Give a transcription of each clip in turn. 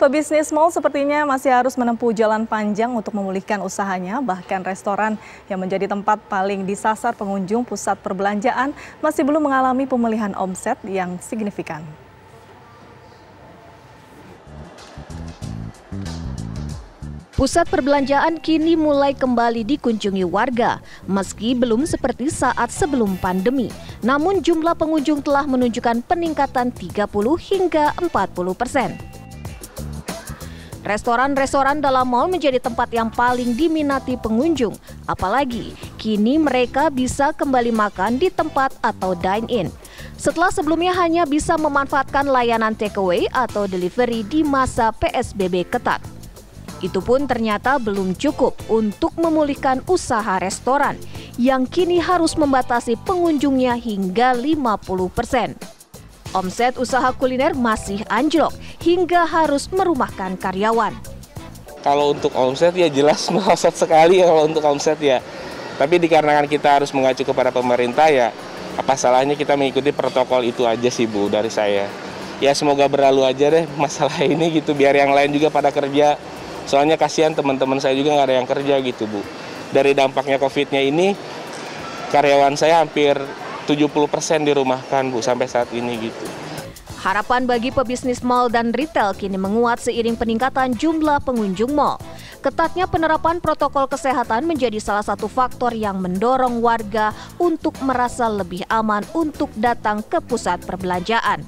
Pebisnis mal sepertinya masih harus menempuh jalan panjang untuk memulihkan usahanya. Bahkan restoran yang menjadi tempat paling disasar pengunjung pusat perbelanjaan masih belum mengalami pemulihan omset yang signifikan. Pusat perbelanjaan kini mulai kembali dikunjungi warga, meski belum seperti saat sebelum pandemi. Namun jumlah pengunjung telah menunjukkan peningkatan 30 hingga 40%. Restoran-restoran dalam mal menjadi tempat yang paling diminati pengunjung, apalagi kini mereka bisa kembali makan di tempat atau dine-in. Setelah sebelumnya hanya bisa memanfaatkan layanan takeaway atau delivery di masa PSBB ketat. Itu pun ternyata belum cukup untuk memulihkan usaha restoran yang kini harus membatasi pengunjungnya hingga 50%. Omset usaha kuliner masih anjlok hingga harus merumahkan karyawan. Kalau untuk omset ya jelas merosot sekali ya kalau untuk omset ya. Tapi dikarenakan kita harus mengacu kepada pemerintah ya, apa salahnya kita mengikuti protokol itu aja sih Bu dari saya. Ya semoga berlalu aja deh masalah ini gitu, biar yang lain juga pada kerja. Soalnya kasihan teman-teman saya juga nggak ada yang kerja gitu Bu. Dari dampaknya COVID-nya ini, karyawan saya hampir 70% dirumahkan Bu sampai saat ini gitu. Harapan bagi pebisnis mal dan retail kini menguat seiring peningkatan jumlah pengunjung mal. Ketatnya penerapan protokol kesehatan menjadi salah satu faktor yang mendorong warga untuk merasa lebih aman untuk datang ke pusat perbelanjaan.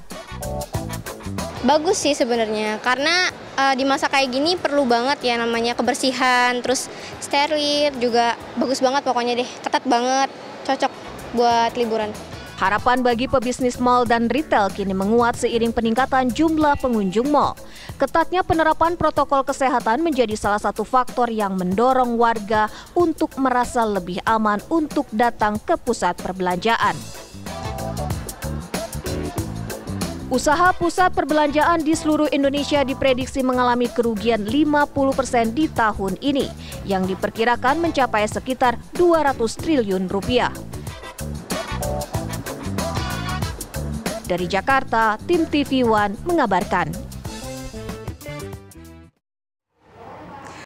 Bagus sih sebenarnya, karena di masa kayak gini perlu banget ya namanya kebersihan, terus steril juga bagus banget pokoknya deh, ketat banget, cocok buat liburan. Harapan bagi pebisnis mal dan retail kini menguat seiring peningkatan jumlah pengunjung mal. Ketatnya penerapan protokol kesehatan menjadi salah satu faktor yang mendorong warga untuk merasa lebih aman untuk datang ke pusat perbelanjaan. Usaha pusat perbelanjaan di seluruh Indonesia diprediksi mengalami kerugian 50% di tahun ini, yang diperkirakan mencapai sekitar 200 triliun rupiah. Dari Jakarta, tim TV One mengabarkan.